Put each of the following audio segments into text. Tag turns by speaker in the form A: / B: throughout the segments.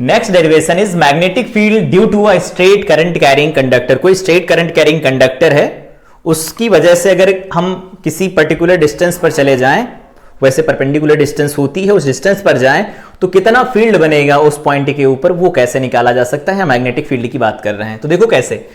A: Next derivation is magnetic field due to a straight current carrying conductor. कोई straight current carrying conductor है, उसकी वजह से अगर हम किसी पर्टिकुलर डिस्टेंस पर चले जाएं, वैसे परपेंडिकुलर डिस्टेंस होती है, उस डिस्टेंस पर जाएं तो कितना फील्ड बनेगा उस पॉइंट के ऊपर, वो कैसे निकाला जा सकता है। मैग्नेटिक फील्ड की बात कर रहे हैं तो देखो कैसे।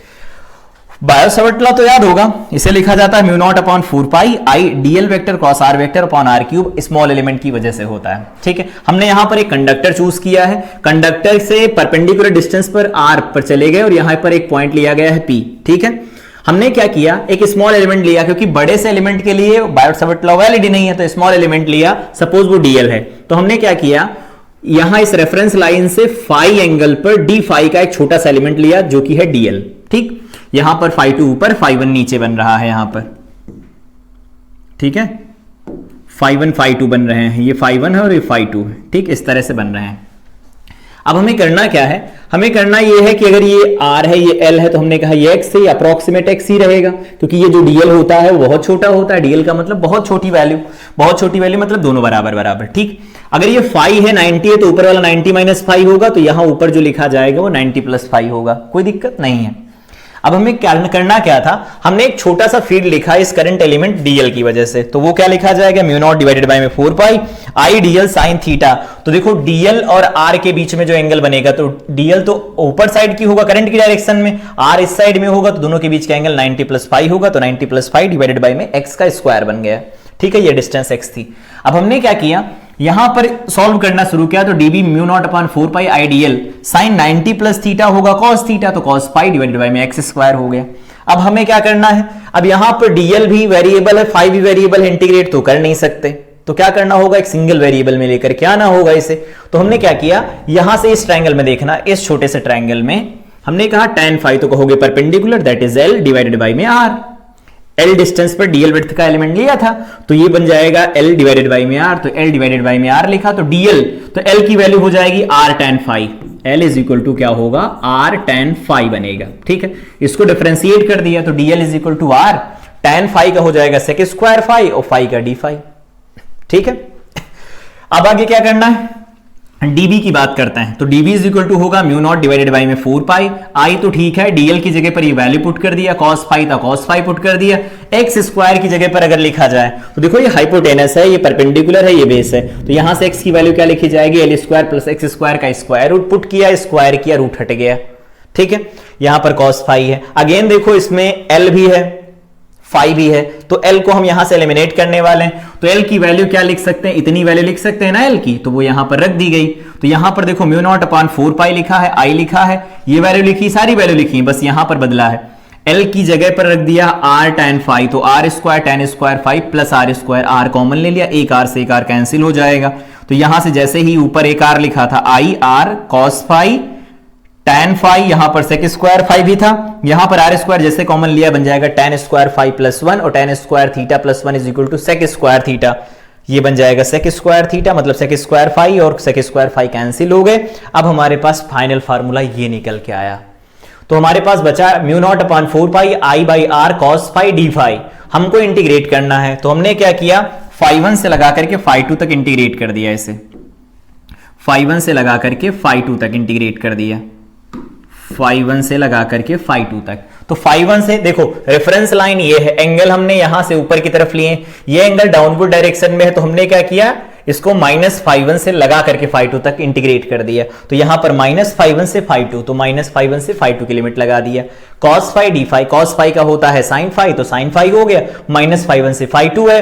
A: बायो-सावर्ट लॉ तो याद होगा, इसे लिखा जाता है mu naught upon 4 pi I DL vector cross R vector upon R cube, small element की वजह से होता है। ठीक है, हमने यहां पर एक कंडक्टर चूज किया है, कंडक्टर से परपेंडिकुलर डिस्टेंस पर आर पर चले गए और यहां पर एक पॉइंट लिया गया है पी। ठीक है, हमने क्या किया, एक स्मॉल एलिमेंट लिया, क्योंकि बड़े से एलिमेंट के लिए बायो-सावर्ट लॉ वैलिड नहीं है, तो स्मॉल एलिमेंट लिया, सपोज वो डीएल है। तो हमने क्या किया, यहां इस रेफरेंस लाइन से फाई एंगल पर डी फाई का एक छोटा सा एलिमेंट लिया जो कि है डीएल। ठीक, यहां पर फाई 2 ऊपर फाई 1 नीचे बन रहा है यहां पर। ठीक है, फाई 1 फाई 2 बन रहे हैं, ये फाई 1 है और ये फाई 2 है। ठीक, इस तरह से बन रहे हैं। अब हमें करना क्या है, हमें करना ये है कि अगर ये r है, ये l है, तो हमने कहा ये x है, अप्रोक्सीमेट x ही रहेगा, क्योंकि ये जो dl होता है वो बहुत छोटा होता है। dl का मतलब बहुत छोटी वैल्यू, बहुत छोटी वैल्यू मतलब दोनों बराबर बराबर। ठीक, अगर ये फाई है 90 है तो ऊपर वाला 90 माइनस फाई होगा, तो यहां ऊपर जो लिखा जाएगा वो 90 प्लस फाई होगा, कोई दिक्कत नहीं है। अब हमें करना क्या था, हमने एक छोटा सा फील्ड लिखा इस करंट एलिमेंट डीएल की वजह से, तो वो क्या लिखा जाएगा, म्यू नॉट डिवाइडेड बाय में 4 pi I DL sine theta. तो देखो डीएल और आर के बीच में जो एंगल बनेगा, तो डीएल तो ऊपर साइड की होगा करंट की डायरेक्शन में, आर इस साइड में होगा, तो दोनों के बीच का एंगल 90 प्लस फाई होगा, तो 90 प्लस फाई डिवाइडेड बाय में एक्स का स्क्वायर बन गया। ठीक है, ये डिस्टेंस एक्स थी। अब हमने क्या किया, यहां पर सॉल्व करना शुरू किया, तो dB mu naught upon 4 pi I DL sign 90 plus theta होगा कॉस थीटा, तो कॉस पाई डिवाइडेड बाय में एक्स स्क्वायर हो गया। अब हमें क्या करना है, अब यहां पर डीएल भी वेरिएबल है, फाई भी वेरिएबल है, इंटीग्रेट तो कर नहीं सकते, तो क्या करना होगा, एक सिंगल वेरिएबल में लेकर क्या ना होगा इसे। तो हमने क्या किया, यहां से इस ट्रायंगल में देखना, इस छोटे से ट्रायंगल में हमने कहा tan फाई, तो कहोगे perpendicular, that is l divided by में r। L डिस्टेंस पर डीएल विड्थ का एलिमेंट लिया था, तो ये बन जाएगा L डिवाइडेड बाय में R, तो L डिवाइडेड बाय में R लिखा, तो DL, तो L की वैल्यू हो जाएगी R tan phi. L is equal to क्या होगा, R tan फाई बनेगा। ठीक है, इसको डिफरेंशिएट कर दिया, तो DL is equal to R tan phi का हो जाएगा सेक स्क्वायर फाई और फाई का डी फाई। ठीक है, अब आगे क्या करना है, डीबी की बात करते हैं, तो डीबी इज इक्वल टू होगा म्यू नॉट डिवाइडेड बाय में 4 पाई आई, तो ठीक है, डीएल की जगह पर ये वैल्यू पुट कर दिया, कॉस फाई था कॉस फाई पुट कर दिया, एक्स स्क्वायर की जगह पर अगर लिखा जाए, तो देखो ये हाइपोटेनस है, ये परपेंडिकुलर है, ये बेस है, तो यहां से एक्स की वैल्यू क्या लिखी जाएगी, L square plus x square का स्क्वायर रूट पुट किया, स्क्वायर किया, रूट हट गया। ठीक है, यहां पर कॉस फाई है, अगेन देखो इसमें एल भी है, फाई भी है, तो L को हम यहां से एलिमिनेट करने वाले हैं, तो L की वैल्यू क्या लिख सकते हैं, इतनी वैल्यू लिख सकते हैं ना L की, तो वो यहां पर रख दी गई। तो यहां पर देखो म्यू नॉट अपॉन 4 पाई लिखा है, I लिखा है, ये वैल्यू लिखी, सारी वैल्यू लिखी, बस यहां पर बदला है, L की जगह पर रख दिया R tan फाई, तो R square tan square phi plus R square, R common ले लिया, एक R से एक R कैंसिल हो जाएगा, तो यहां से जैसे ही ऊपर एक R लिखा था, I R cos phi tan phi, यहां पर सेक स्क्वायर फाई भी था, यहां पर आर स्क्वायर जैसे कॉमन लिया बन जाएगा tan स्क्वायर फाई प्लस 1 और tan square theta plus 1 is equal to sec square theta, ये बन जाएगा सेक स्क्वायर थीटा, मतलब सेक स्क्वायर फाई और सेक स्क्वायर फाई कैंसिल हो गए। अब हमारे पास फाइनल फार्मूला ये निकल के आया, तो हमारे पास बचा mu naught upon 4 pi I by R cos phi D phi, हमको इंटीग्रेट करना है, तो हमने क्या किया, फाई 1 से लगा करके फाई 2 तक इंटीग्रेट कर दिया, इसे फाई 1 से लगा करके फाई 2 तक इंटीग्रेट कर दिया, फाई 1 से लगा करके फाई 2 तक। तो फाई 1 से देखो रेफरेंस लाइन ये है, एंगल हमने यहां से ऊपर की तरफ लिए, ये एंगल डाउनवर्ड डायरेक्शन में है, तो हमने क्या किया, इसको माइनस फाई 1 से लगा करके फाई 2 तक इंटीग्रेट कर दिया, तो यहां पर माइनस फाई 1 से फाई 2, तो माइनस फाई 1 से फाई 2 की लिमिट लगा दिया, cos phi D phi, cos phi का होता है साइन फाई, तो साइन फाई हो गया, माइनस फाई 1 से फाई 2 है,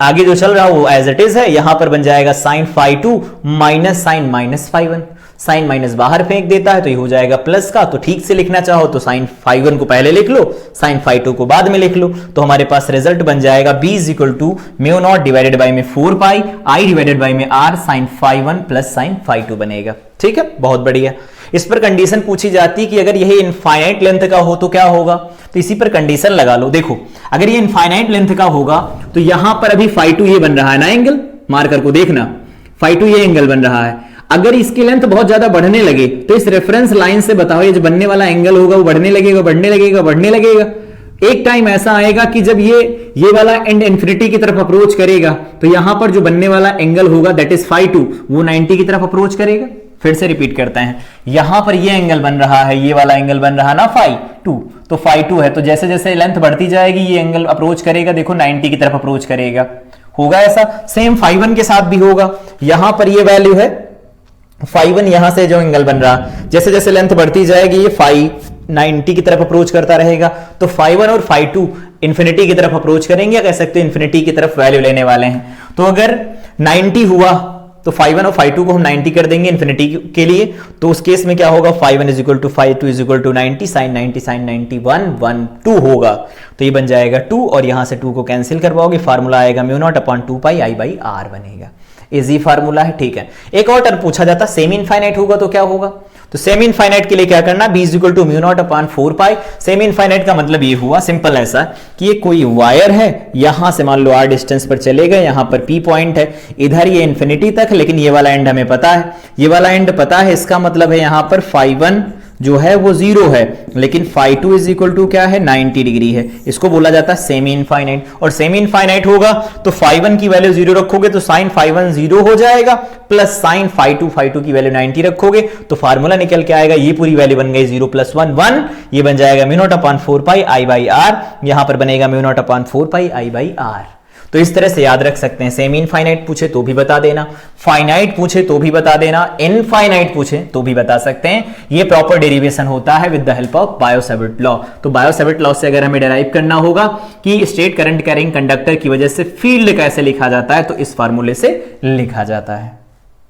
A: आगे जो चल रहा है वो एज इट इज है, यहां पर बन जाएगा sine phi 2 minus sine minus phi 1, sine minus बाहर फेंक देता है, तो ये हो जाएगा प्लस का, तो ठीक से लिखना चाहो तो साइन फाई 1 को पहले लिख लो, साइन फाई 2 को बाद में लिख लो, तो हमारे पास रिजल्ट बन जाएगा b is equal to mu naught divided by में 4 पाई आई डिवाइडेड बाय में r sine phi 1 plus sine phi 2 बनेगा। ठीक है, बहुत बढ़िया। इस पर कंडीशन पूछी जाती कि अगर यही इनफाइनाइट लेंथ का हो तो क्या होगा, तो इसी पर कंडीशन लगा लो। देखो अगर ये इनफाइनाइट लेंथ का होगा तो यहां पर अभी फाई 2 ये बन रहा है ना एंगल, मार्कर को देखना, फाई 2 ये एंगल बन रहा है, अगर इसकी लेंथ बहुत ज्यादा बढ़ने लगे तो इस रेफरेंस लाइन से बताओ ये जो बनने वाला एंगल होगा वो बढ़ने लगेगा बढ़ने लगेगा बढ़ने लगेगा। एक टाइम ऐसा आएगा कि जब ये वाला एंड इंफिनिटी की तरफ अप्रोच करेगा तो यहां पर जो बनने वाला एंगल होगा दैट इज फाई 2 वो 90 की तरफ अप्रोच करेगा, फिर से रिपीट करते हैं, यहां पर ये एंगल बन रहा है, ये वाला एंगल बन रहा ना फाई 2, तो फाई 2 है, तो जैसे जैसे लेंथ बढ़ती जाएगी ये एंगल अप्रोच करेगा, देखो 90 की तरफ अप्रोच करेगा, होगा ऐसा। सेम फाई 1 के साथ भी होगा, यहां पर ये वैल्यू है फाई 1, यहां से जो एंगल बन रहा, जैसे जैसे लेंथ बढ़ती जाएगी ये फाई 90 की तरफ अप्रोच करता रहेगा, तो फाई 1 और फाई 2 इंफिनिटी की तरफ अप्रोच करेंगे, या कह सकते हो इंफिनिटी की तरफ वैल्यू लेने वाले हैं। तो अगर 90 हुआ तो फाई 1 और फाई 2 को हम 90 कर देंगे इंफिनिटी के लिए, तो उस केस में क्या होगा, phi 1 is equal to phi 2 is equal to 90 sine 90 1 2 होगा, तो ये बन जाएगा 2, और यहां से 2 को कैंसिल करवाओगे, फार्मूला आएगा mu naught upon 2 pi I by R बनेगा। इजी फार्मूला है, ठीक है। एक और टर्म पूछा जाता, सेमी इनफाइनाइट होगा तो क्या होगा, तो सेमी इनफाइनाइट के लिए क्या करना, b is equal to mu naught upon 4 pi. Semi infinite का मतलब ये हुआ सिंपल ऐसा कि ये कोई वायर है, यहां से मान लो r डिस्टेंस पर चलेगा, यहां पर p पॉइंट है, इधर ये इंफिनिटी तक, लेकिन ये वाला एंड हमें पता है, ये वाला एंड पता है, इसका मतलब है यहां पर फाई 1 जो है वो 0 है, लेकिन फाई 2 इज इक्वल टू क्या है, 90 डिग्री है, इसको बोला जाता है सेमी इनफाइनाइट। और सेमी इनफाइनाइट होगा तो फाई 1 की वैल्यू 0 रखोगे तो साइन फाई 1 0 हो जाएगा, प्लस साइन फाई 2 की वैल्यू 90 रखोगे तो फार्मूला निकल के आएगा, ये पूरी वैल्यू बन गई 0 + 1 1, ये बन जाएगा mu naught upon 4 pi I by R, यहां पर बनेगा mu naught upon 4 pi I by R. तो इस तरह से याद रख सकते हैं, सेमी इनफाइनाइट पूछे तो भी बता देना, फाइनाइट पूछे तो भी बता देना, इनफाइनाइट पूछे तो भी बता सकते हैं। ये प्रॉपर डेरिवेशन होता है with the help of bio-Savart law. तो बायो-सैवर्ट लॉ से अगर हमें डेराइव करना होगा कि स्ट्रेट करंट कैरिंग कंडक्टर की वजह से फील्ड कैसे लिखा जाता है, तो इस फार्मूले से लिखा जाता है।